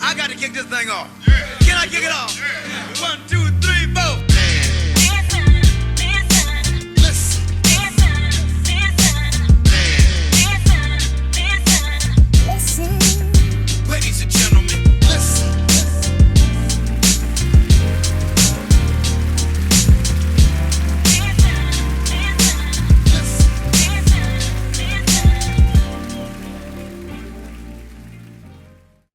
I got to kick this thing off. Can I kick it off? 1, 2, 3, 4. Ladies and gentlemen, listen.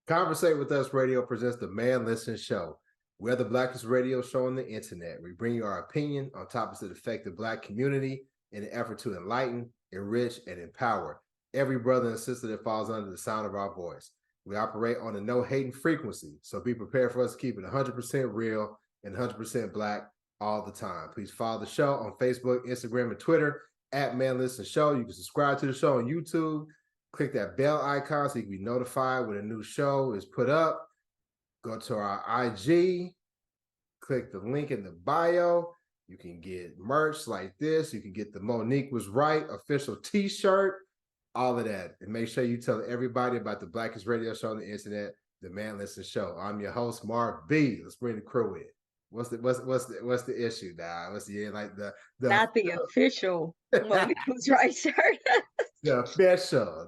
Conversate with Us Radio presents the Man Listen Show. We're the blackest radio show on the internet. We bring you our opinion on topics that affect the black community in an effort to enlighten, enrich, and empower every brother and sister that falls under the sound of our voice. We operate on a no-hating frequency, so be prepared for us to keep it 100% real and 100% black all the time. Please follow the show on Facebook, Instagram, and Twitter at Man Listen Show. You can subscribe to the show on YouTube. Click that bell icon so you can be notified when a new show is put up. Go to our IG, click the link in the bio. You can get merch like this. You can get the Monique Was Right official t-shirt, all of that. And make sure you tell everybody about the blackest radio show on the internet, the Man Listen Show. I'm your host, Mark B. Let's bring the crew in. What's the issue now? What's the like the not the official Monique Was Right shirt. The official.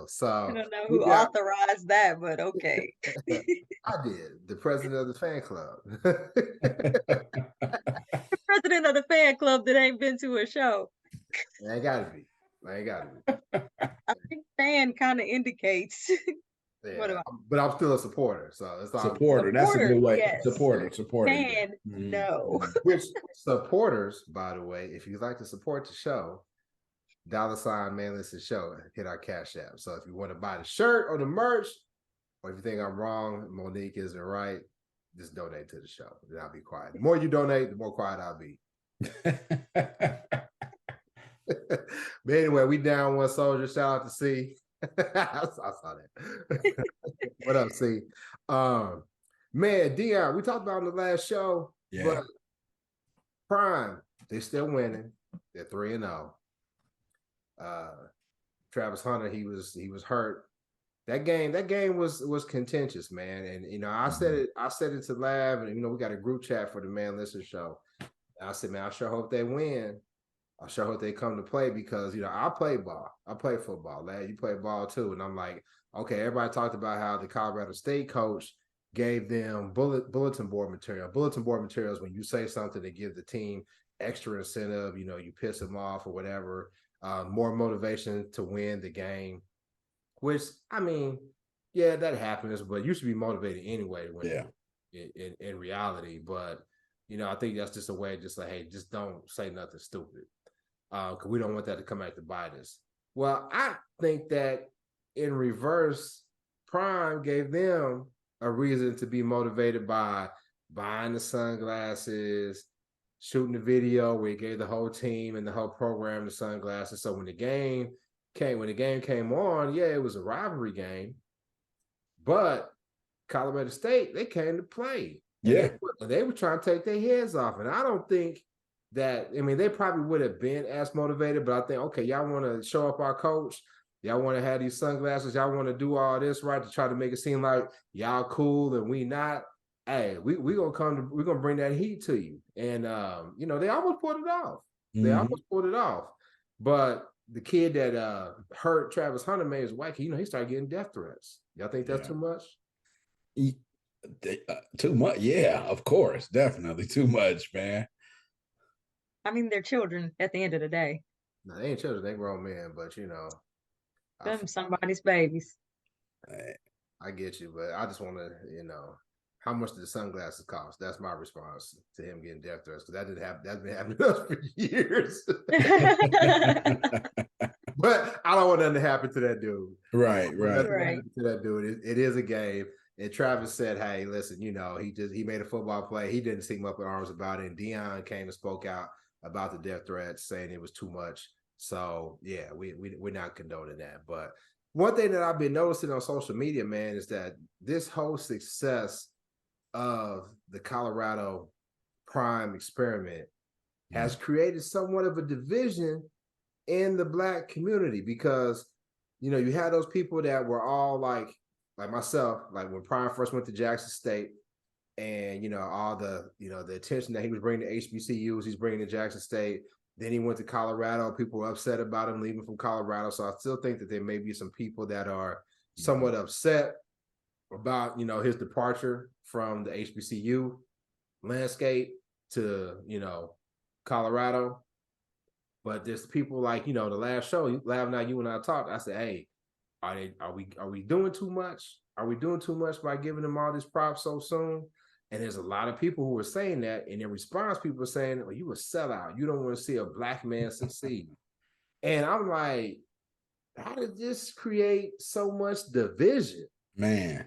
So I don't know who authorized that, but okay. I did. The president of the fan club. The president of the fan club that ain't been to a show. I ain't gotta be. I think fan kind of indicates. Yeah, but I'm still a supporter, so it's all supporter. That's a good way. Yes. Supporter. Fan, no. Which supporters, by the way, if you'd like to support the show, $ Man Listen Show, hit our Cash App. So if you want to buy the shirt or the merch, or if you think I'm wrong, Monique isn't right, just donate to the show. Then I'll be quiet. The more you donate, the more quiet I'll be. But anyway, we down one soldier. Shout out to C. I saw that. What up, C? Man, Dion, we talked about on the last show, but Prime, they still winning. They're 3-0. Travis Hunter, he was hurt. That game was contentious, man. And you know, I said it to Lav, and you know, we got a group chat for the Man Listen Show. And I said, man, I sure hope they win. I sure hope they come to play because, you know, I play ball. I play football. Lad, you play ball too. And I'm like, okay, everybody talked about how the Colorado State coach gave them bulletin board material. Bulletin board materials, when you say something to give the team extra incentive, you know, you piss them off or whatever, more motivation to win the game, which, I mean, yeah, that happens, but you should be motivated anyway to win in reality. But, you know, I think that's just a way just like, hey, just don't say nothing stupid. Because we don't want that to come back to bite us. Well, I think that in reverse, Prime gave them a reason to be motivated by buying the sunglasses, shooting the video where he gave the whole team and the whole program the sunglasses. So when the game came on, yeah, it was a rivalry game, but Colorado State, they came to play. Yeah, they were trying to take their heads off, and I don't think that, I mean, they probably would have been as motivated, but I think, okay, y'all want to show up our coach. Y'all want to have these sunglasses. Y'all want to do all this, right, to try to make it seem like y'all cool and we not. Hey, we're going to bring that heat to you. And, you know, they almost pulled it off. But the kid that hurt Travis Hunter, man, is wacky. You know, he started getting death threats. Y'all think that's too much? Too much? Yeah, of course. Definitely too much, man. I mean, they're children at the end of the day. No, they ain't children, they grown men, but you know. Them somebody's babies. I get you, but I just want to, you know, how much did the sunglasses cost? That's my response to him getting death threats, because that didn't happen. That's been happening to us for years. But I don't want nothing to happen to that dude. Right. To that dude. It is a game. And Travis said, hey, listen, you know, he made a football play. He didn't seem up in arms about it. And Dion came and spoke out about the death threats, saying it was too much. So yeah, we're not condoning that. But one thing that I've been noticing on social media, man, is that this whole success of the Colorado Prime experiment has created somewhat of a division in the Black community, because, you know, you had those people that were all like like myself, like when Prime first went to Jackson State, and all the the attention that he was bringing to HBCUs, he's bringing to Jackson State. Then he went to Colorado. People were upset about him leaving from Colorado. So I still think that there may be some people that are somewhat upset about his departure from the HBCU landscape to Colorado. But there's people like the last show, last night you and I talked. I said, hey, are we doing too much? Are we doing too much by giving them all this props so soon? And there's a lot of people who are saying that. And in response, people are saying, well, you a sellout. You don't want to see a black man succeed. And I'm like, how did this create so much division? Man.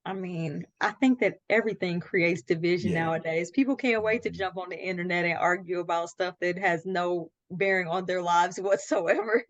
I mean, I think that everything creates division nowadays. People can't wait to jump on the internet and argue about stuff that has no bearing on their lives whatsoever.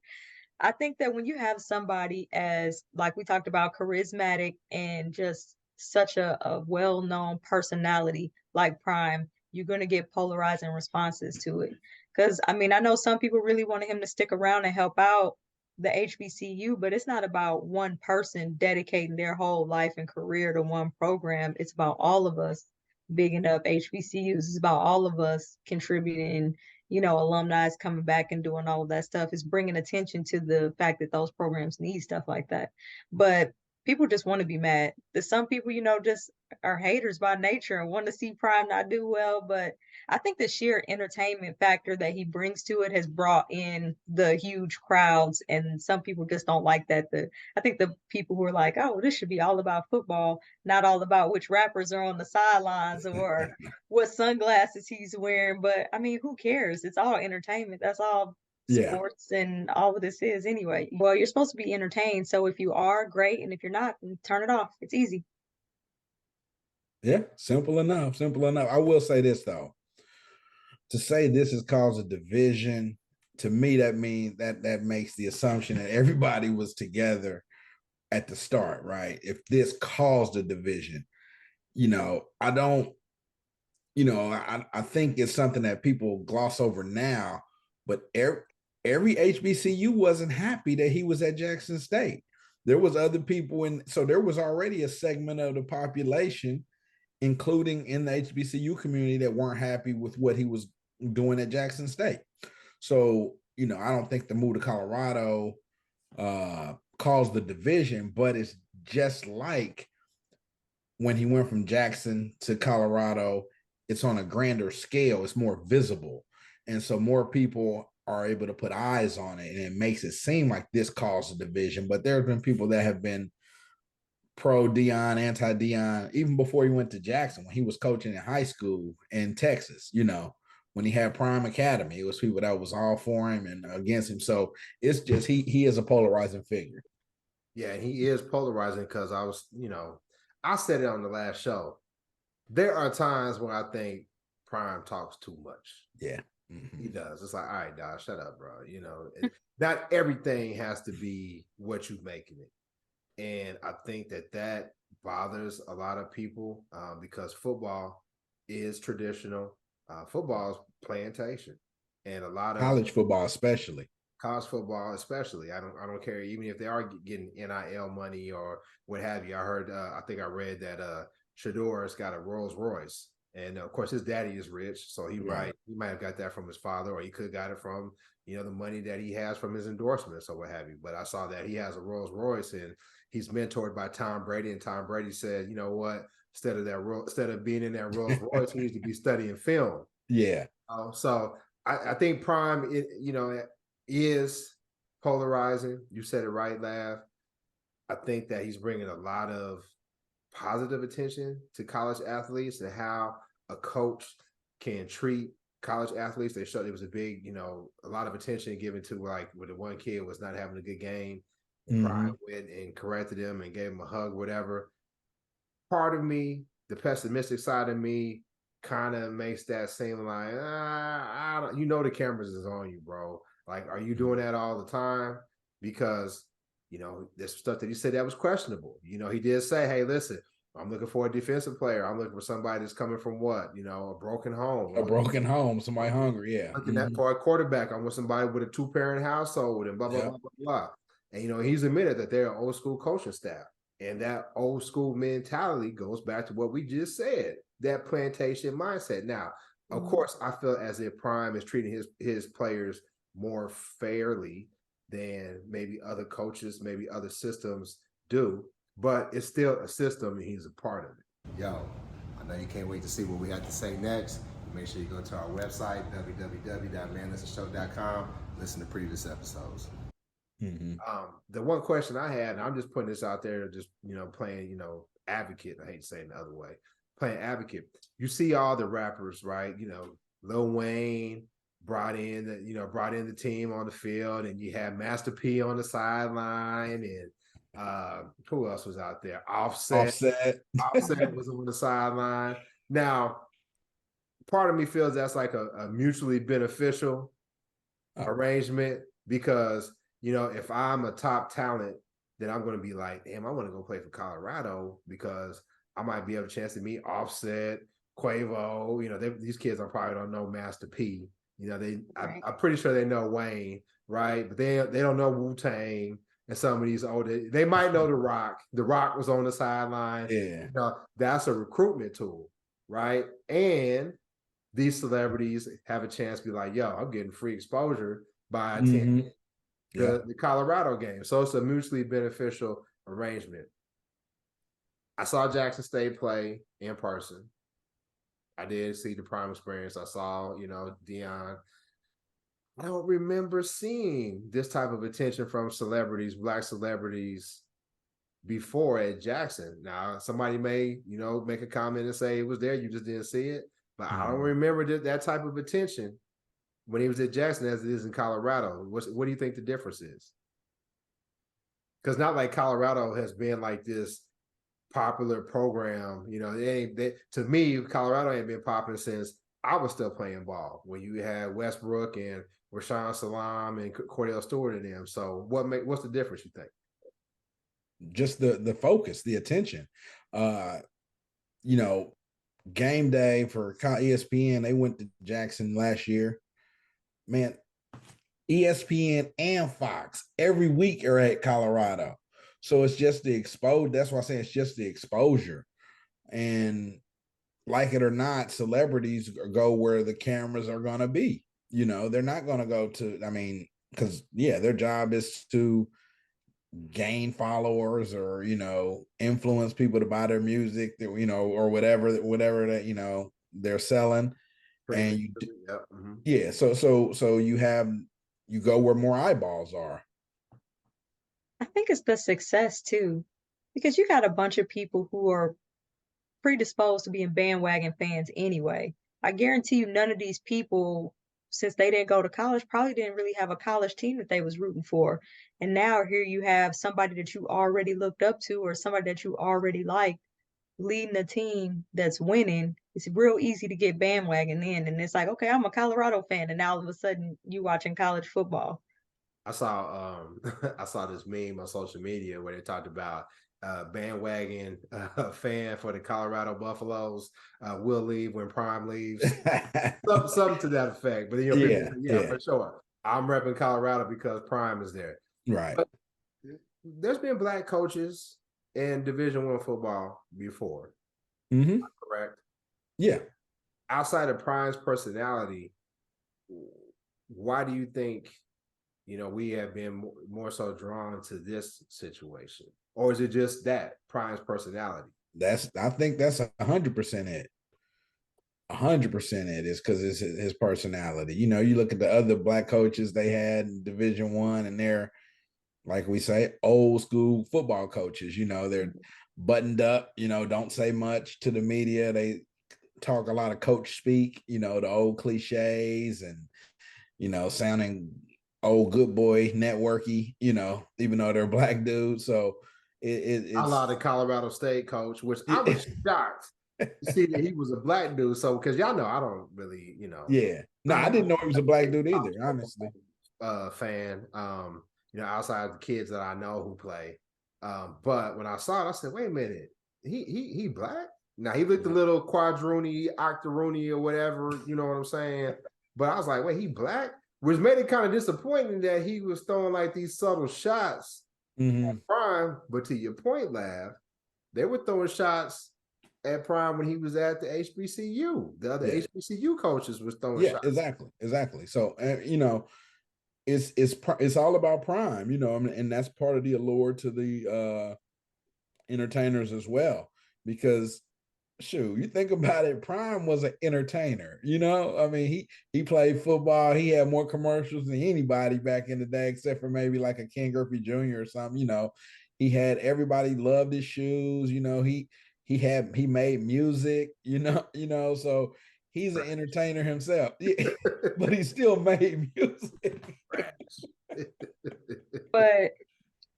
I think that when you have somebody as, like we talked about, charismatic and just such a well-known personality like Prime, you're going to get polarizing responses to it. Because, I mean, I know some people really wanted him to stick around and help out the HBCU, but it's not about one person dedicating their whole life and career to one program. It's about all of us bigging up HBCUs. It's about all of us contributing, alumni is coming back and doing all of that stuff. Is bringing attention to the fact that those programs need stuff like that. But people just want to be mad. There's some people, just are haters by nature and want to see Prime not do well. But I think the sheer entertainment factor that he brings to it has brought in the huge crowds, and some people just don't like that. I think the people who are like, oh, this should be all about football, not all about which rappers are on the sidelines or what sunglasses he's wearing. But I mean, who cares? It's all entertainment. That's all sports and all of this is anyway. Well, you're supposed to be entertained. So if you are, great. And if you're not, then turn it off. It's easy. Yeah, simple enough. Simple enough. I will say this, though. To say this has caused a division, to me, that means that makes the assumption that everybody was together at the start, right? If this caused a division, I don't, I think it's something that people gloss over now, but every HBCU wasn't happy that he was at Jackson State. There was other people so there was already a segment of the population, including in the HBCU community, that weren't happy with what he was doing at Jackson State. So, I don't think the move to Colorado caused the division, but it's just like when he went from Jackson to Colorado, it's on a grander scale, it's more visible. And so more people are able to put eyes on it, and it makes it seem like this caused a division. But there have been people that have been pro Deion, anti Deion, even before he went to Jackson, when he was coaching in high school in Texas, when he had Prime Academy, it was people that was all for him and against him. So it's just, he is a polarizing figure. Yeah, and he is polarizing because I said it on the last show. There are times when I think Prime talks too much. Yeah. He does. It's like, all right, dog, shut up, bro. Not everything has to be what you making it. And I think that bothers a lot of people because football is traditional. Football is plantation, and a lot of college football, especially. College football, especially. I don't care, even if they are getting NIL money or what have you. I heard, I think I read that Shador's got a Rolls Royce, and of course his daddy is rich, so he might have got that from his father, or he could have got it from the money that he has from his endorsements or what have you. But I saw that he has a Rolls Royce, and he's mentored by Tom Brady, and Tom Brady said, you know what? Instead of being in that Rolls Royce, he needs to be studying film. Yeah. So I think Prime, is polarizing. You said it right, Lav. I think that he's bringing a lot of positive attention to college athletes and how a coach can treat college athletes. They showed there was a big, a lot of attention given to like when the one kid was not having a good game. And Prime went and corrected him and gave him a hug, whatever. Part of me, the pessimistic side of me, kind of makes that seem like, I don't, the cameras is on you, bro. Like, are you doing that all the time? Because, there's stuff that he said that was questionable. He did say, hey, listen, I'm looking for a defensive player. I'm looking for somebody that's coming from what? A broken home. Somebody hungry, yeah. Looking at for a quarterback. I want somebody with a 2-parent household and blah, blah, blah, blah, blah. And, he's admitted that they're an old school coaching staff. And that old school mentality goes back to what we just said, that plantation mindset. Now, of course, I feel as if Prime is treating his players more fairly than maybe other coaches, maybe other systems do, but it's still a system and he's a part of it. Yo, I know you can't wait to see what we have to say next. Make sure you go to our website, www.manlistenshow.com, listen to previous episodes. The one question I had, and I'm just putting this out there, just playing, advocate. I hate saying the other way, playing advocate. You see all the rappers, right? Lil Wayne brought in the team on the field, and you had Master P on the sideline, and who else was out there? Offset was on the sideline. Now, part of me feels that's like a mutually beneficial arrangement because if I'm a top talent, then I'm going to be like, damn, I want to go play for Colorado because I might be able to chance to meet Offset, Quavo. These kids probably don't know Master P. I'm pretty sure they know Wayne, right? But they don't know Wu-Tang and some of these older. They might know The Rock. The Rock was on the sideline. Yeah, that's a recruitment tool, right? And these celebrities have a chance to be like, yo, I'm getting free exposure by attending the Colorado game. So it's a mutually beneficial arrangement. I saw Jackson State play in person. I did see the Prime experience. I saw, Dion. I don't remember seeing this type of attention from celebrities, Black celebrities, before at Jackson. Now, somebody may, make a comment and say it was there, you just didn't see it. But I don't remember that type of attention when he was at Jackson as it is in Colorado. What do you think the difference is? Because not like Colorado has been like this popular program. To me, Colorado ain't been popular since I was still playing ball, when you had Westbrook and Rashawn Salam and Cordell Stewart and them. So what's the difference, you think? Just the focus, the attention. Game day for ESPN, they went to Jackson last year. Man, ESPN and Fox every week are at Colorado. So it's just the exposure. That's why I say it's just the exposure. And like it or not, celebrities go where the cameras are going to be. They're not going to go to, because, their job is to gain followers or, influence people to buy their music, or whatever that, they're selling. And so you go where more eyeballs are. I think it's the success too, because you got a bunch of people who are predisposed to being bandwagon fans anyway. I guarantee you none of these people, since they didn't go to college, probably didn't really have a college team that they was rooting for. And now here you have somebody that you already looked up to or somebody that you already liked leading a team that's winning. It's real easy to get bandwagon in. And it's like, okay, I'm a Colorado fan. And now all of a sudden you watching college football. I saw I saw this meme on social media where they talked about bandwagon fan for the Colorado Buffaloes will leave when Prime leaves. something to that effect. But for sure. I'm repping Colorado because Prime is there. Right. But there's been Black coaches in Division I football before. Correct? Yeah. Outside of Prime's personality, why do you think we have been more so drawn to this situation? Or is it just that Prime's personality? I think that's 100% it. 100% it is because it's his personality. You look at the other Black coaches they had in Division I, and they're, like we say, old school football coaches. They're buttoned up, don't say much to the media. They talk a lot of coach speak, the old cliches and, sounding old good boy networky, even though they're Black dudes. So it's a lot of Colorado State coach, which I was shocked to see that he was a Black dude. So because y'all know I don't really, Yeah. No, I didn't know he was a Black dude either, honestly. Fan, outside the kids that I know who play. But when I saw it, I said, wait a minute, he Black? Now he looked a little quadroony, octoroony or whatever, you know what I'm saying? But I was like, wait, he Black? Which made it kind of disappointing that he was throwing like these subtle shots Mhm. Prime. But to your point, Lav, they were throwing shots at Prime when he was at the HBCU. The other Yeah. HBCU coaches was throwing Yeah, shots. exactly. So, you know, it's all about Prime, you know, I mean, and that's part of the allure to the entertainers as well, because shoot, you think about it, Prime was an entertainer, you know. I mean, he played football, he had more commercials than anybody back in the day, except for maybe like a Ken Griffey Jr. or something, you know. He had everybody loved his shoes, you know, he made music, you know, so he's an entertainer himself. But he still made music. But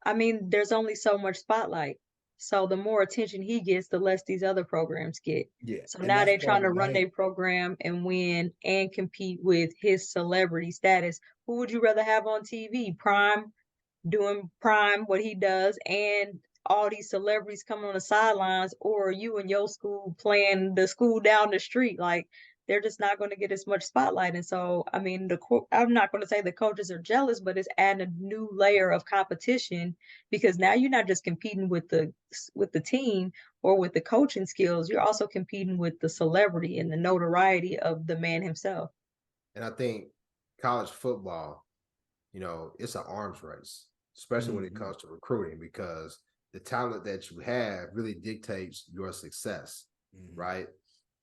I mean, there's only so much spotlight. So the more attention he gets, the less these other programs get. Yeah, So and now that's they're trying part to of the run their hate. program and win and compete with his celebrity status. Who would you rather have on TV? Prime doing Prime what he does, and all these celebrities coming on the sidelines, or you and your school playing the school down the street? Like, they're just not going to get as much spotlight. And so, I mean, I'm not going to say the coaches are jealous, but it's adding a new layer of competition, because now you're not just competing with the team or with the coaching skills, you're also competing with the celebrity and the notoriety of the man himself. And I think college football, you know, it's an arms race, especially when it comes to recruiting, because the talent that you have really dictates your success, right?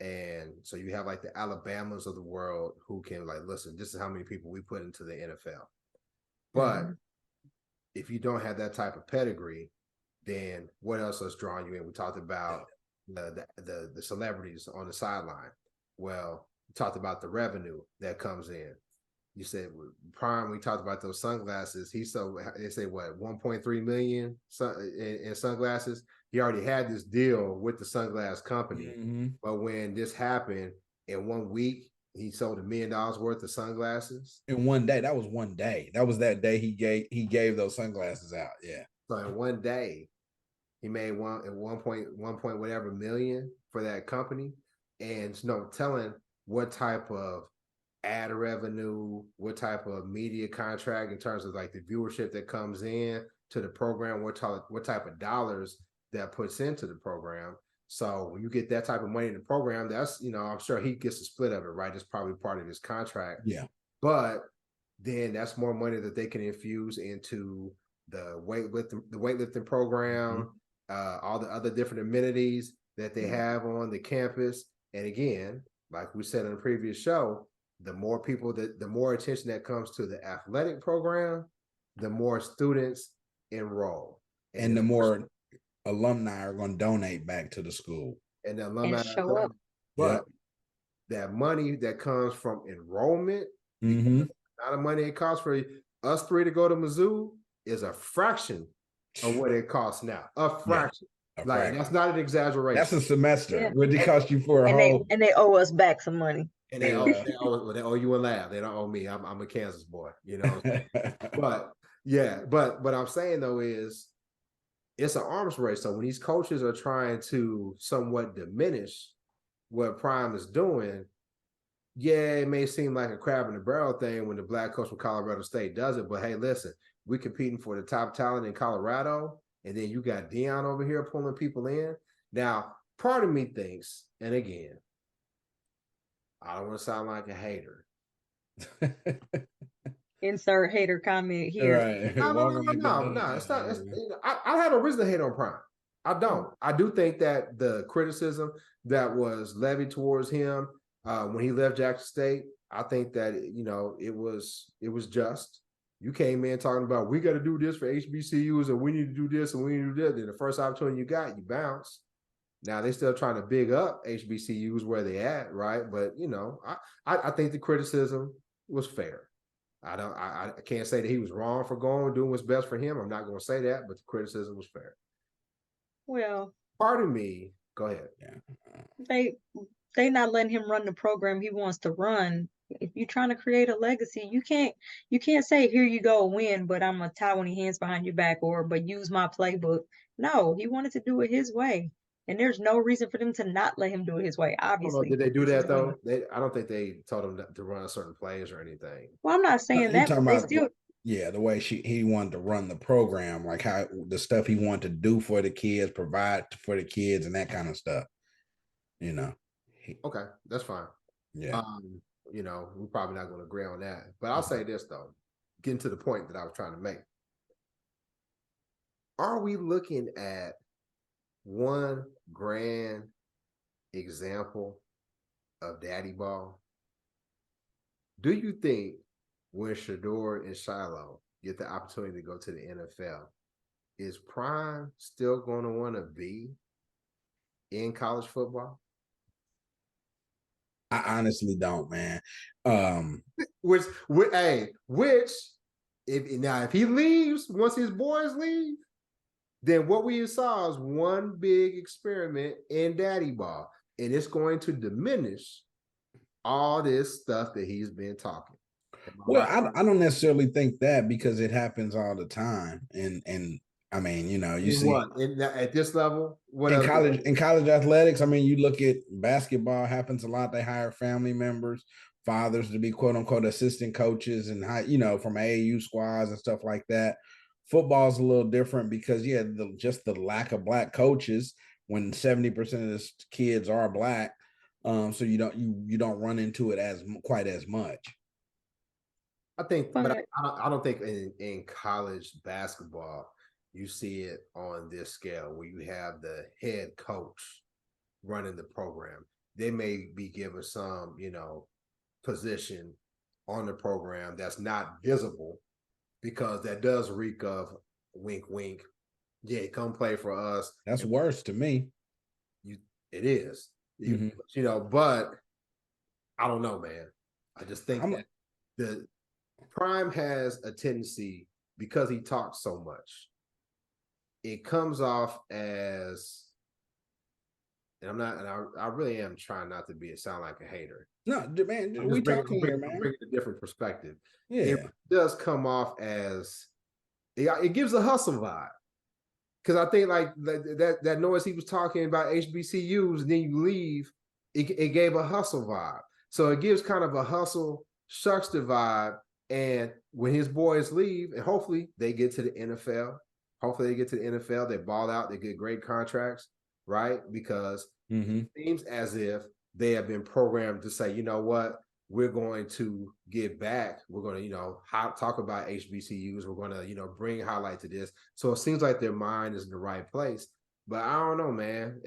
And so you have like the Alabamas of the world who can like, listen, this is how many people we put into the NFL. But if you don't have that type of pedigree, then what else is drawing you in? We talked about the celebrities on the sideline. Well, we talked about the revenue that comes in. You said Prime, we talked about those sunglasses. He sold, they say what, 1.3 million in sunglasses. He already had this deal with the sunglass company. But when this happened, in 1 week, he sold $1 million worth of sunglasses. In one day. That was one day. That was that day he gave those sunglasses out. Yeah. So in 1 day, he made one point whatever million for that company. And telling what type of ad revenue, what type of media contract in terms of like the viewership that comes in to the program, what type of dollars that puts into the program. So when you get that type of money in the program, that's, I'm sure he gets a split of it, right? It's probably part of his contract. Yeah. But then that's more money that they can infuse into the weightlifting program, all the other different amenities that they have on the campus. And again, like we said in the previous show, the more attention that comes to the athletic program, the more students enroll. And the more alumni are going to donate back to the school. And the alumni show up. But that money that comes from enrollment, the amount of money it costs for us three to go to Mizzou is a fraction of what it costs now. A fraction. Like, that's not an exaggeration. That's a semester. What it cost you for a whole. And they owe us back some money. And they owe you a laugh. They don't owe me. I'm a Kansas boy, But but I'm saying though is it's an arms race. So when these coaches are trying to somewhat diminish what Prime is doing, it may seem like a crab in the barrel thing when the black coach from Colorado State does it. But hey, listen, we're competing for the top talent in Colorado, and then you got Dion over here pulling people in. Now, part of me thinks, and again, I don't want to sound like a hater. Insert hater comment here. Right. No. It's not. I have no reason to hate on Prime. I don't. I do think that the criticism that was levied towards him when he left Jackson State, I think that it was just. You came in talking about we got to do this for HBCUs and we need to do this and we need to do that. Then the first opportunity you got, you bounce. Now they're still trying to big up HBCUs where they at, right? But I think the criticism was fair. I can't say that he was wrong for doing what's best for him. I'm not going to say that, but the criticism was fair. Well, part of me, go ahead. Yeah. They not letting him run the program he wants to run. If you're trying to create a legacy, you can't say, here you go, win, but I'm gonna tie one of your hands behind your back but use my playbook. No, he wanted to do it his way. And there's no reason for them to not let him do it his way, obviously. Did they do that though? I don't think they told him to run certain plays or anything. Well, I'm not saying that, but Yeah, the way he wanted to run the program, like how the stuff he wanted to do for the kids, provide for the kids, and that kind of stuff. You know. Okay, that's fine. Yeah. You know, we're probably not going to agree on that. But I'll say this though, getting to the point that I was trying to make. Are we looking at one grand example of daddy ball? Do you think when Shador and Shiloh get the opportunity to go to the NFL, is Prime still going to want to be in college football? I honestly don't, man. Which if he leaves, once his boys leave, then what we saw is one big experiment in daddy ball, and it's going to diminish all this stuff that he's been talking. Well, I don't necessarily think that, because it happens all the time, and I mean, you know, you see what at this level, what in college athletics. I mean, you look at basketball, happens a lot. They hire family members, fathers, to be quote unquote assistant coaches, and you know, from AAU squads and stuff like that. Football's a little different because just the lack of black coaches when 70% of the kids are black. So you don't run into it as quite as much. I think, but I don't think in college basketball you see it on this scale where you have the head coach running the program. They may be given some, you know, position on the program that's not visible, because that does reek of wink, wink. Yeah, come play for us. That's worse to me. It is, you know, but I don't know, man. I just think that the Prime has a tendency, because he talks so much, it comes off as, and I really am trying not to sound like a hater. No, man, we talking here, man. Bring a different perspective. Yeah, it does come off as it gives a hustle vibe. Because I think like that noise he was talking about HBCUs, and then you leave, it gave a hustle vibe. So it gives kind of a hustle shuckster vibe. And when his boys leave, and hopefully they get to the NFL, they ball out, they get great contracts, right? Because it seems as if they have been programmed to say, you know what, we're going to give back. We're going to, you know, talk about HBCUs. We're going to, you know, bring highlight to this. So it seems like their mind is in the right place. But I don't know, man.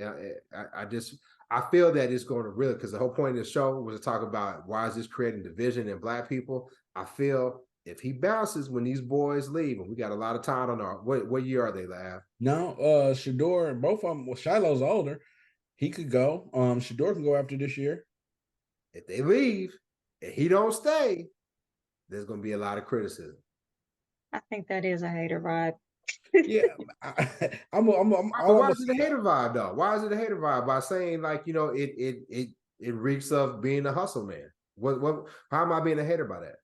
I feel that it's going to really, because the whole point of the show was to talk about why is this creating division in black people. I feel if he bounces when these boys leave, and we got a lot of time on our, what year are they, Lav? No, Shador, both of them. Well, Shiloh's older. He could go. Shador can go after this year. If they leave and he don't stay, there's going to be a lot of criticism. I think that is a hater vibe. Yeah, why is it a hater vibe though? Why is it a hater vibe? By saying like, you know, it reeks of being a hustle man. How am I being a hater by that?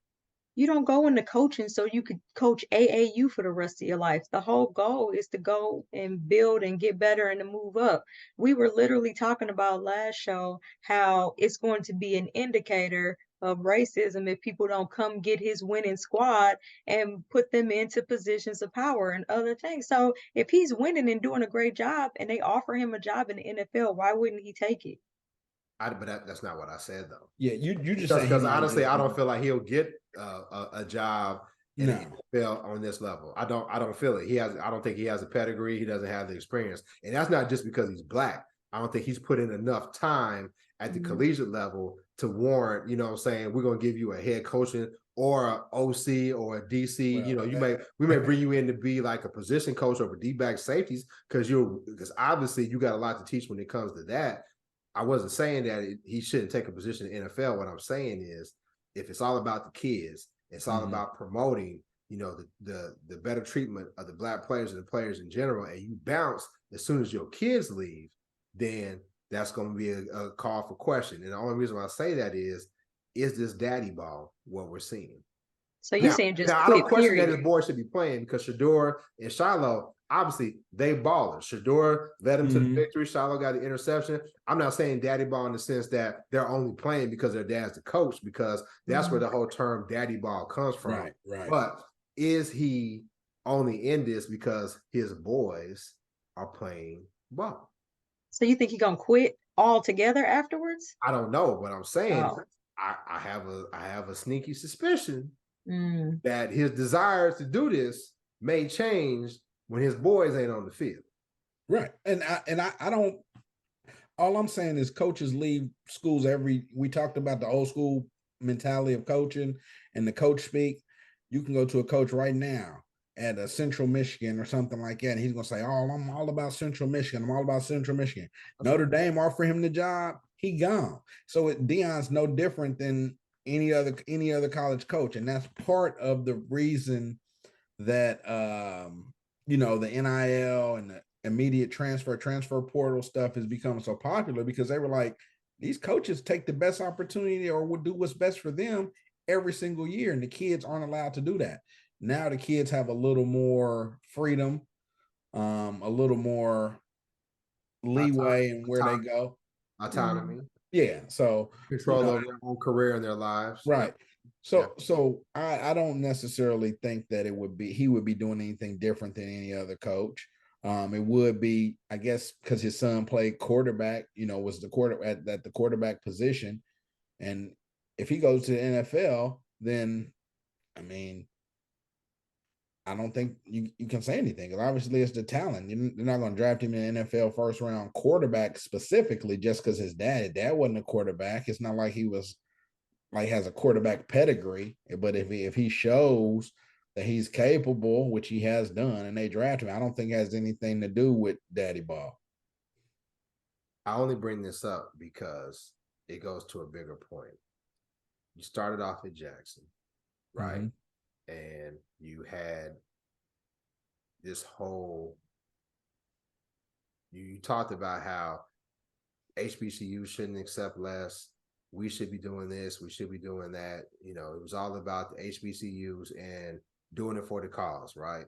You don't go into coaching so you could coach AAU for the rest of your life. The whole goal is to go and build and get better and to move up. We were literally talking about last show how it's going to be an indicator of racism if people don't come get his winning squad and put them into positions of power and other things. So if he's winning and doing a great job and they offer him a job in the NFL, why wouldn't he take it? But that's not what I said though. Yeah, you just because honestly, I don't feel like he'll get a job in the NFL on this level. I don't feel it. I don't think he has a pedigree. He doesn't have the experience, and that's not just because he's black. I don't think he's put in enough time at the collegiate level to warrant, you know what I'm saying, we're going to give you a head coaching or an OC or a DC. Well, you know, we may bring you in to be like a position coach over D-back safeties because obviously you got a lot to teach when it comes to that. I wasn't saying that he shouldn't take a position in the NFL. What I'm saying is, if it's all about the kids, it's all about promoting, you know, the better treatment of the black players and the players in general, and you bounce as soon as your kids leave, then that's going to be a call for question. And the only reason why I say that is this daddy ball what we're seeing? So you're saying just I don't question that his boy should be playing, because Shador and Shiloh, obviously they ballers. Shador led him to the victory. Shiloh got the interception. I'm not saying daddy ball in the sense that they're only playing because their dad's the coach, because that's where the whole term daddy ball comes from. Right. But is he only in this because his boys are playing ball? So you think he's gonna quit altogether afterwards? I don't know, but I'm saying Oh. I have a sneaky suspicion Mm. that his desires to do this may change when his boys ain't on the field. Right. And I don't, all I'm saying is coaches leave schools we talked about the old school mentality of coaching and the coach speak. You can go to a coach right now at a Central Michigan or something like that, and he's gonna say, "Oh, I'm all about Central Michigan. I'm all about Central Michigan." Notre Dame offer him the job, he gone. So Deion's no different than any other college coach, and that's part of the reason that the NIL and the immediate transfer portal stuff has become so popular, because they were like, these coaches take the best opportunity or will do what's best for them every single year, and the kids aren't allowed to do that. Now the kids have a little more freedom, a little more leeway in where they go. Autonomy. Yeah. So control of their own career and their lives. Right. So I don't necessarily think that he would be doing anything different than any other coach. It would be, I guess, because his son played quarterback, was the quarterback at the quarterback position. And if he goes to the NFL, then, I mean, I don't think you can say anything, because obviously it's the talent. They're not going to draft him in the NFL first round quarterback specifically just because his dad wasn't a quarterback. It's not like he was has a quarterback pedigree, but if he shows that he's capable, which he has done, and they draft him, I don't think it has anything to do with Daddy Ball. I only bring this up because it goes to a bigger point. You started off at Jackson, right? Mm-hmm. And you had this whole, you talked about how HBCU shouldn't accept less. We should be doing this. We should be doing that. It was all about the HBCUs and doing it for the cause, right?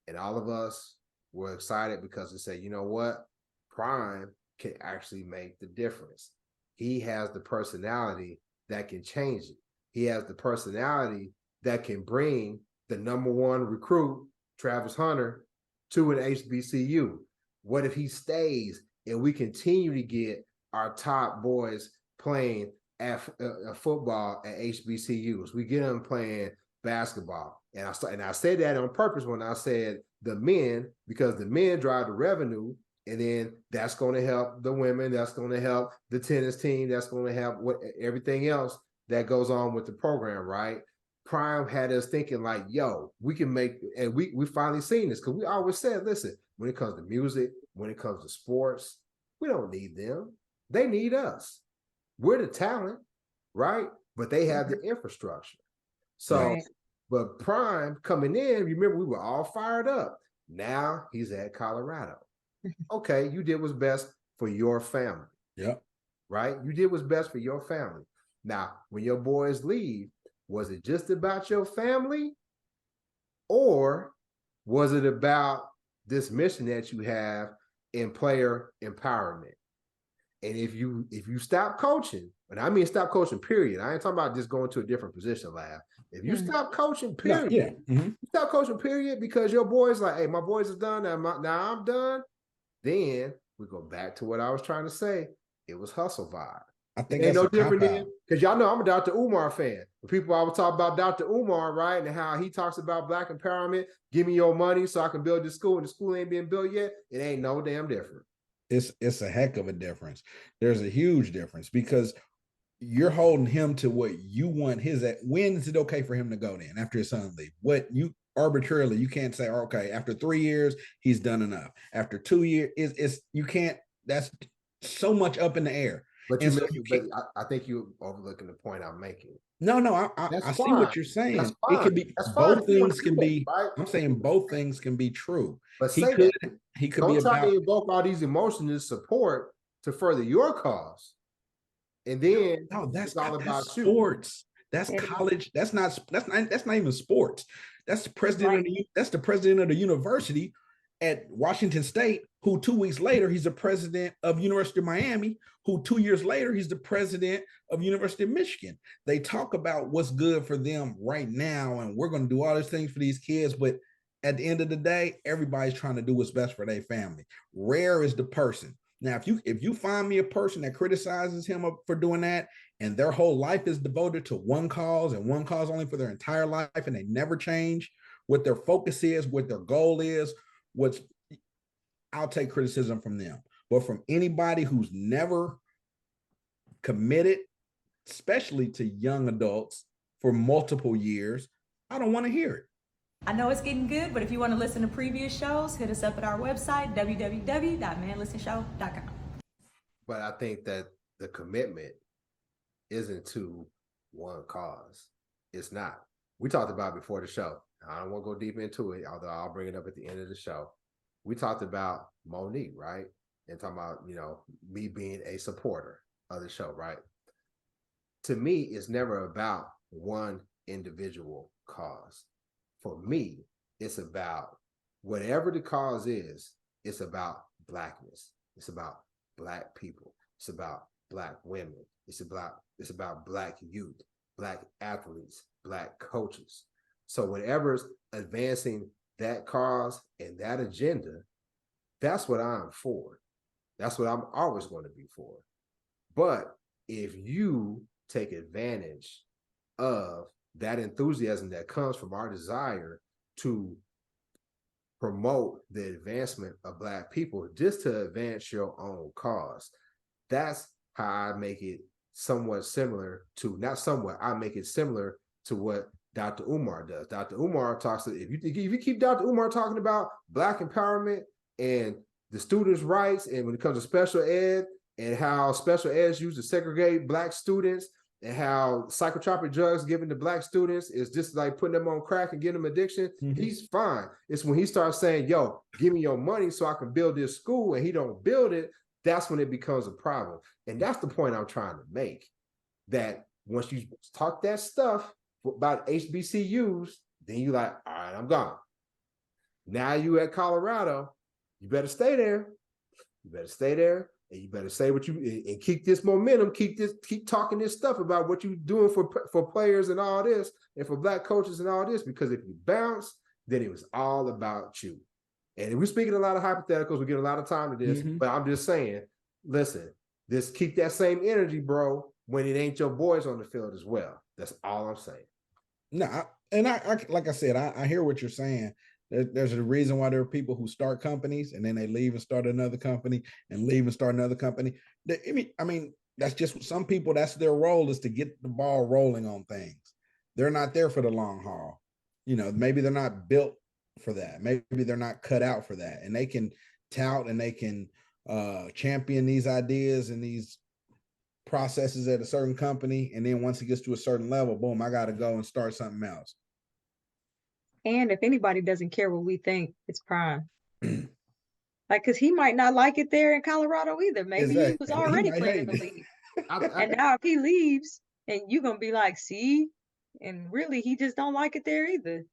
And all of us were excited because they said, you know what? Prime can actually make the difference. He has the personality that can change it. He has the personality that can bring the number one recruit, Travis Hunter, to an HBCU. What if he stays and we continue to get our top boys playing at football at HBCUs? We get them playing basketball. And I said that on purpose when I said the men, because the men drive the revenue, and then that's going to help the women. That's going to help the tennis team. That's going to help everything else that goes on with the program, right? Prime had us thinking like, yo, we can make, and we finally seen this, because we always said, listen, when it comes to music, when it comes to sports, we don't need them. They need us. We're the talent, right? But they have the infrastructure. So, right. But Prime coming in, remember, we were all fired up. Now he's at Colorado. Okay, you did what's best for your family. Yep. Right? You did what's best for your family. Now, when your boys leave, was it just about your family? Or was it about this mission that you have in player empowerment? And if you stop coaching, and I mean stop coaching, period. I ain't talking about just going to a different position, Lab. If you stop coaching, period. Stop coaching, period, because your boys like, hey, my boys is done. Now I'm done. Then we go back to what I was trying to say. It was hustle vibe. I think ain't no different than, because y'all know I'm a Dr. Umar fan. When people always talk about Dr. Umar, right, and how he talks about Black empowerment, give me your money so I can build this school, and the school ain't been built yet. It ain't no damn different. It's a heck of a difference. There's a huge difference, because you're holding him to what you want his at. When is it okay for him to go then after his son leave? What you arbitrarily, you can't say, okay, after 3 years, he's done enough. After 2 years, it's you can't, that's so much up in the air. But I think you're overlooking the point I'm making. No, I see what you're saying. It could be both things can be, right? I'm saying both things can be true. But he could don't be try about to invoke all these emotions and support to further your cause. And then that's all about sports. That's college. That's not even sports. That's the president of the university. at Washington State, who 2 weeks later, he's the president of University of Miami, who 2 years later, he's the president of University of Michigan. They talk about what's good for them right now, and we're going to do all these things for these kids, but at the end of the day, everybody's trying to do what's best for their family. Rare is the person. Now, if you find me a person that criticizes him for doing that, and their whole life is devoted to one cause and one cause only for their entire life, and they never change what their focus is, what their goal is, I'll take criticism from them. But from anybody who's never committed, especially to young adults for multiple years, I don't want to hear it. I know it's getting good, but if you want to listen to previous shows, hit us up at our website, www.manlistenshow.com. But I think that the commitment isn't to one cause. It's not. We talked about it before the show. I don't want to go deep into it, although I'll bring it up at the end of the show. We talked about Monique, right? And talking about, me being a supporter of the show, right? To me, it's never about one individual cause. For me, it's about whatever the cause is, it's about Blackness. It's about Black people. It's about Black women. It's about Black youth, Black athletes, Black coaches. So whatever's advancing that cause and that agenda, that's what I'm for. That's what I'm always going to be for. But if you take advantage of that enthusiasm that comes from our desire to promote the advancement of Black people just to advance your own cause, that's how I make it somewhat similar to, not somewhat, I make it similar to what Dr. Umar does. Dr. Umar talks, if you keep Dr. Umar talking about Black empowerment and the students' rights, and when it comes to special ed and how special ed is used to segregate Black students, and how psychotropic drugs given to Black students is just like putting them on crack and getting them addiction, he's fine. It's when he starts saying, yo, give me your money so I can build this school, and he don't build it, that's when it becomes a problem. And that's the point I'm trying to make, that once you talk that stuff about HBCUs, then you like, all right, I'm gone. Now you at Colorado, you better stay there. You better stay there. And you better say what you, and keep this momentum, keep talking this stuff about what you're doing for players and all this, and for Black coaches and all this, because if you bounce, then it was all about you. And we're speaking a lot of hypotheticals, we get a lot of time to this, but I'm just saying, listen, just keep that same energy, bro, when it ain't your boys on the field as well. That's all I'm saying. No, I like I said, I hear what you're saying. There's a reason why there are people who start companies and then they leave and start another company and leave and start another company. I mean, that's just some people, that's their role, is to get the ball rolling on things. They're not there for the long haul. Maybe they're not built for that. Maybe they're not cut out for that. And they can tout and they can champion these ideas and these processes at a certain company. And then once it gets to a certain level, boom, I got to go and start something else. And if anybody doesn't care what we think, it's Prime. Because he might not like it there in Colorado either. Maybe he was already playing in the league. And now if he leaves, and you're going to be like, see? And really, he just don't like it there either.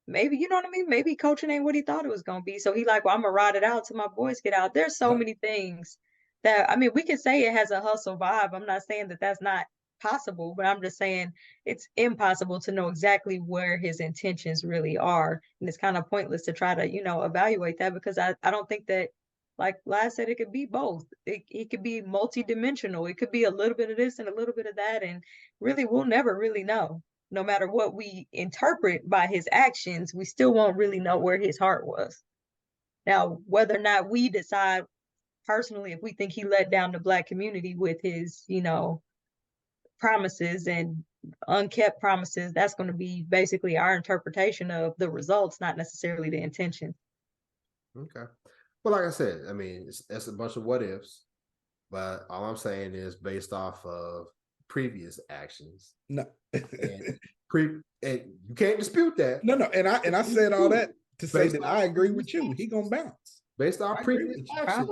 Maybe, you know what I mean? Maybe coaching ain't what he thought it was going to be. So he like, well, I'm going to ride it out till my boys get out. There's so many things that, we can say it has a hustle vibe. I'm not saying that that's not possible, but I'm just saying it's impossible to know exactly where his intentions really are, and it's kind of pointless to try to evaluate that, because I don't think that, like Laz said, it could be both. It could be multi-dimensional. It could be a little bit of this and a little bit of that, and really we'll never really know. No matter what we interpret by his actions, we still won't really know where his heart was. Now, whether or not we decide personally if we think he let down the Black community with his promises and unkept promises, that's going to be basically our interpretation of the results, not necessarily the intention. Okay. Well, like I said, it's a bunch of what ifs, but all I'm saying is based off of previous actions. No. and you can't dispute that. No. And I said all that to say that I agree with you. He gonna bounce based off previous actions.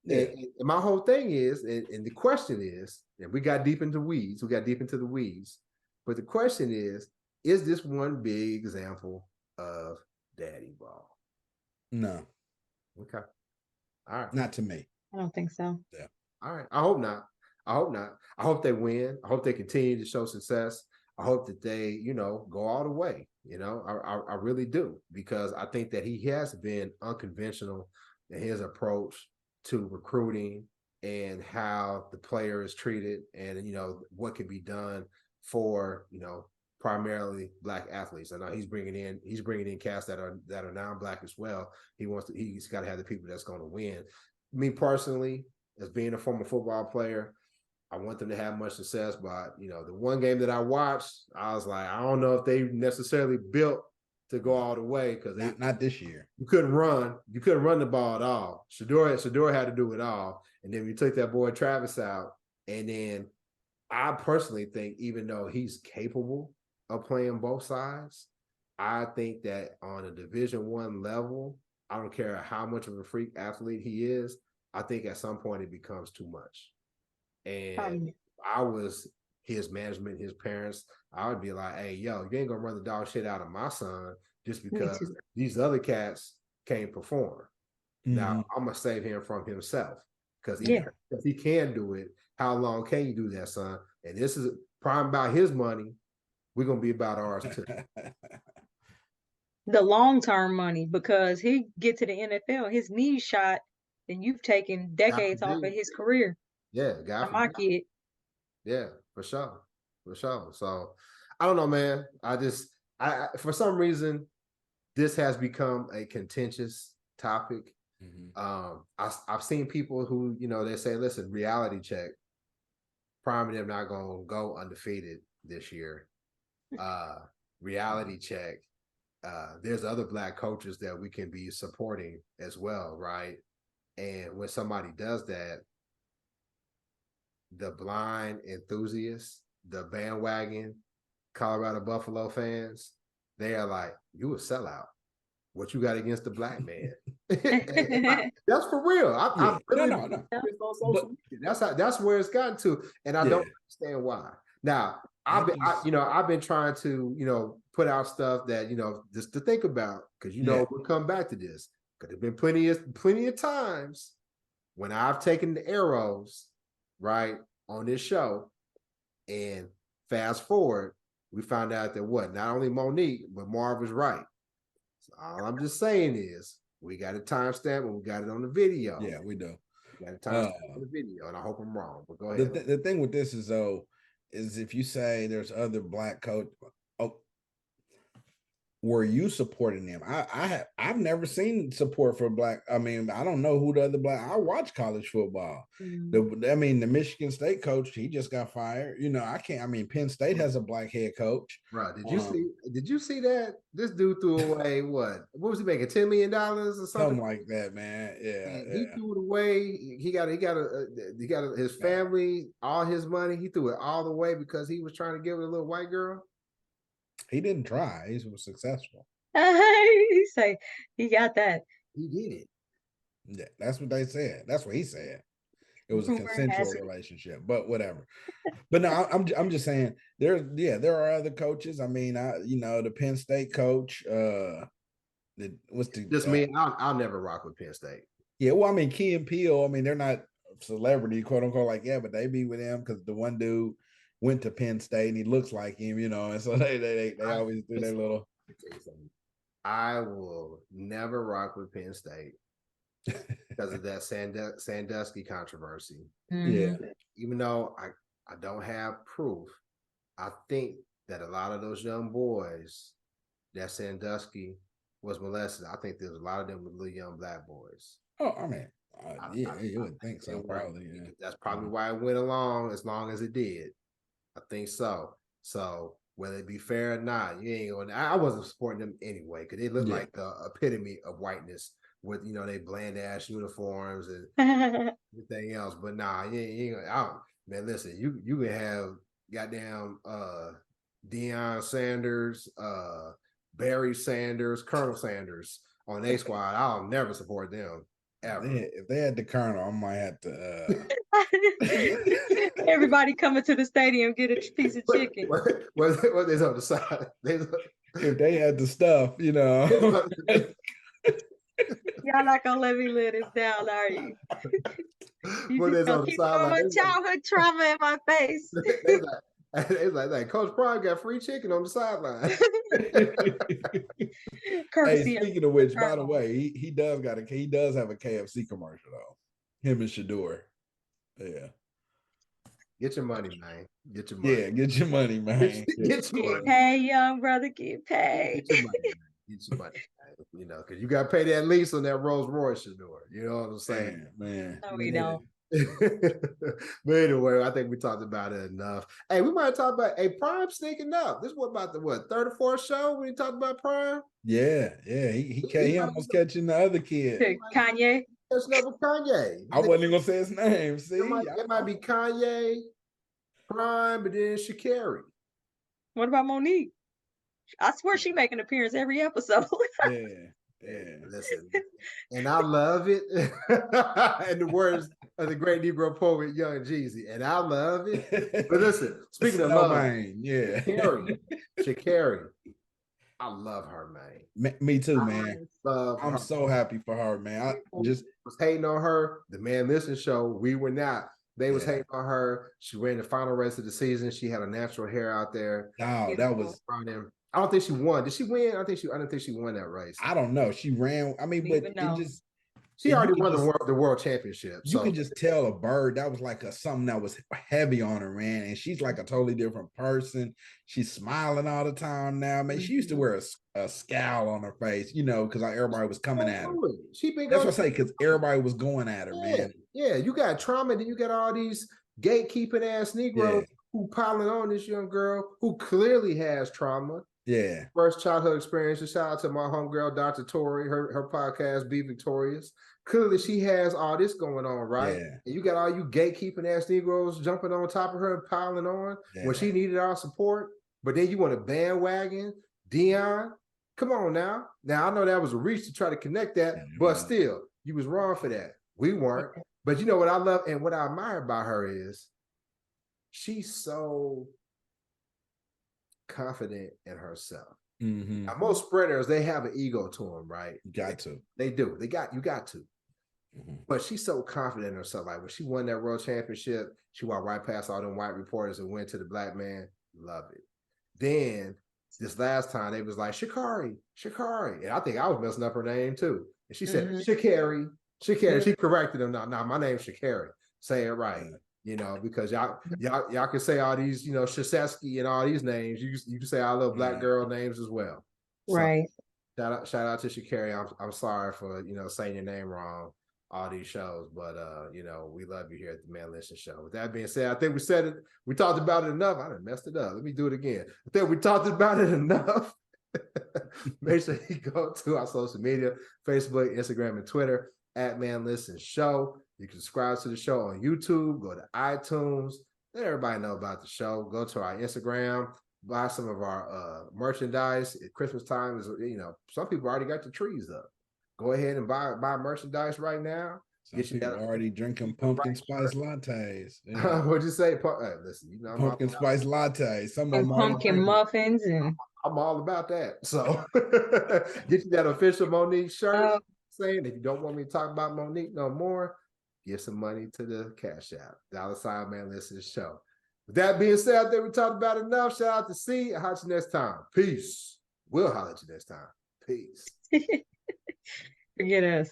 Yeah. And my whole thing is, and the question is, and we got deep into the weeds, but the question is this one big example of daddy ball? No. Okay. All right. Not to me. I don't think so. All right. I hope not. I hope not. I hope they win. I hope they continue to show success. I hope that they, go all the way. I really do, because I think that he has been unconventional in his approach to recruiting and how the player is treated, and what can be done for primarily Black athletes. I know he's bringing in cats that are non-Black as well. He's got to have the people that's going to win. Me personally, as being a former football player, I want them to have much success. But the one game that I watched, I was like, I don't know if they necessarily built to go all the way, because not this year. You couldn't run the ball at all. Shador had to do it all, and then we took that boy Travis out. And then I personally think, even though he's capable of playing both sides, I think that on a Division I level, I don't care how much of a freak athlete he is, I think at some point it becomes too much. And I was his management, his parents, I would be like, hey, yo, you ain't gonna run the dog shit out of my son just because these other cats can't perform. Mm-hmm. Now I'm gonna save him from himself, because if he can do it, how long can you do that, son? And this is prime about his money. We're gonna be about ours too. The long-term money, because he get to the NFL, his knees shot, and you've taken decades off of his career. Yeah, my kid. Yeah, for sure. So I don't know, man. I for some reason, this has become a contentious topic. Mm-hmm. I've seen people who, they say, listen, reality check, Prime them not gonna go undefeated this year. Reality check. There's other Black coaches that we can be supporting as well, right? And when somebody does that, the blind enthusiasts, the bandwagon Colorado Buffalo fans, they are like, you a sellout. What you got against the Black man? That's for real. I really no. That's where it's gotten to, and I don't understand why. Now, I've been trying to put out stuff that just to think about, because we'll come back to this, because there's been plenty of times when I've taken the arrows right on this show, and fast forward, we found out that not only Monique but Marv was right. So all I'm just saying is, we got a timestamp and we got it on the video. Yeah, we do. We got a timestamp on the video, and I hope I'm wrong, but go ahead. The thing with this is, though, is if you say there's other Black coach, were you supporting them? I've never seen support for Black. I mean, I don't know who the other Black. I watch college football. Mm-hmm. The Michigan State coach, he just got fired. I can't. I mean, Penn State has a Black head coach. Right? Did you see that? This dude threw away what was he making, $10 million or something like that, man? Yeah, he threw it away. He got his family, all his money. He threw it all the way because he was trying to give it a little white girl. He didn't try. He was successful. He say he got that. He did it. Yeah, that's what they said. That's what he said. It was a consensual relationship, but whatever. But no, I'm just saying there are other coaches. I mean, the Penn State coach. I'll never rock with Penn State. Yeah, well, I mean, Key and Peele. I mean, they're not celebrity, quote unquote, but they be with him because the one dude went to Penn State and he looks like him, and so they always do their little. I will never rock with Penn State because of that Sandusky controversy. Mm-hmm. Yeah. Even though I don't have proof, I think that a lot of those young boys that Sandusky was molested, I think there's a lot of them with little young Black boys. Oh, I mean, you would think so, probably. Yeah. That's probably why it went along as long as it did. I think so. So whether it be fair or not, you ain't gonna. I wasn't supporting them anyway, because they looked like the epitome of whiteness with they bland ass uniforms and everything else. But nah, you ain't gonna. Man, listen, you can have goddamn Deion Sanders, Barry Sanders, Colonel Sanders on A squad. I'll never support them. If they had the Colonel, I might have to. Everybody coming to the stadium get a piece of chicken. What is on the side? If they had the stuff, Y'all not gonna let me live this down, are you? You When just they gonna on the keep throwing my sideline, childhood trauma in my face. they like, Coach Prime got free chicken on the sideline. Hey, Courtesy of speaking of which, by the Colonel. way, he does have a KFC commercial though. Him and Shador. Yeah. Get your money, man. Get your money. Yeah, get your money, man. Get your Get money. paid, young brother, get paid. Get your money, man. Get your money, man. You know, because you got to pay that lease on that Rolls Royce, Shador. You know what I'm saying? Man. No, we don't. But anyway, I think we talked about it enough. Hey, we might talk about Prime sneaking up. This was about the third or fourth show when he talked about Prime. Yeah. He almost catching the other kid. Kanye. Catching up with Kanye. I wasn't even gonna say his name. See, It might be Kanye, Prime, but then Sha'Carri. What about Monique? I swear she make an appearance every episode. Yeah. Listen, and I love it. In the words of the great Negro poet Young Jeezy, and I love it. But listen, speaking of love, Sha'Carri, I love her, man. Me too, man. I'm so happy for her, man. I just was hating on her. The Man Listen show, we were not. They was hating on her. She ran the final race of the season. She had a natural hair out there. No, that was. I don't think she won. Did she win? I don't think she won that race. I don't know. She ran. I mean, but it just. She already won the world championship. You could just tell a bird that was like something that was heavy on her, man. And she's like a totally different person. She's smiling all the time now, man. She used to wear a scowl on her face, you know, because everybody was coming at her. That's what I say, because everybody was going at her, man. Yeah, you got trauma, then you got all these gatekeeping ass Negroes who piling on this young girl who clearly has trauma. Yeah. First childhood experiences. Shout out to my homegirl, Dr. Tori, her podcast, Be Victorious. Clearly, she has all this going on, right? Yeah. And you got all you gatekeeping ass Negroes jumping on top of her and piling on when she needed our support. But then you want to bandwagon Dion. Come on now. Now, I know that was a reach to try to connect that, but still, you was wrong for that. We weren't. But you know what I love and what I admire about her is she's so confident in herself. Mm-hmm. Now, most sprinters, they have an ego to them, right? Got to. They do. You got to. Mm-hmm. But she's so confident in herself. Like when she won that world championship, she walked right past all them white reporters and went to the black man. Love it. Then this last time they was like, Sha'Carri. And I think I was messing up her name too. And she said, Sha'Carri. She corrected him. No, my name's Sha'Carri. Say it right. You know, because y'all can say all these, you know, Shasesky and all these names. You can say all little black girl names as well. Right. So, shout out to Sha'Carri. I'm sorry for, you know, saying your name wrong all these shows, but you know, we love you here at the Man Listen Show. With that being said, I think we said it. We talked about it enough. I done messed it up. Let me do it again. I think we talked about it enough. Make sure you go to our social media, Facebook, Instagram, and Twitter at Man Listen Show. You can subscribe to the show on YouTube, go to iTunes, let everybody know about the show. Go to our Instagram, buy some of our merchandise. At Christmas time is, you know, some people already got the trees up. Go ahead and buy merchandise right now. Some people already drinking pumpkin spice lattes. Yeah. What'd you say? Listen, you know, pumpkin spice lattes. Some of them pumpkin muffins, and I'm all about that. So get you that official Monique shirt. Saying if you don't want me to talk about Monique no more, give some money to the Cash App. $ Man Listen Show. With that being said, I think we talked about enough. Shout out to C. I'll holler at you next time. Peace. We'll holler at you next time. Peace. Forget us.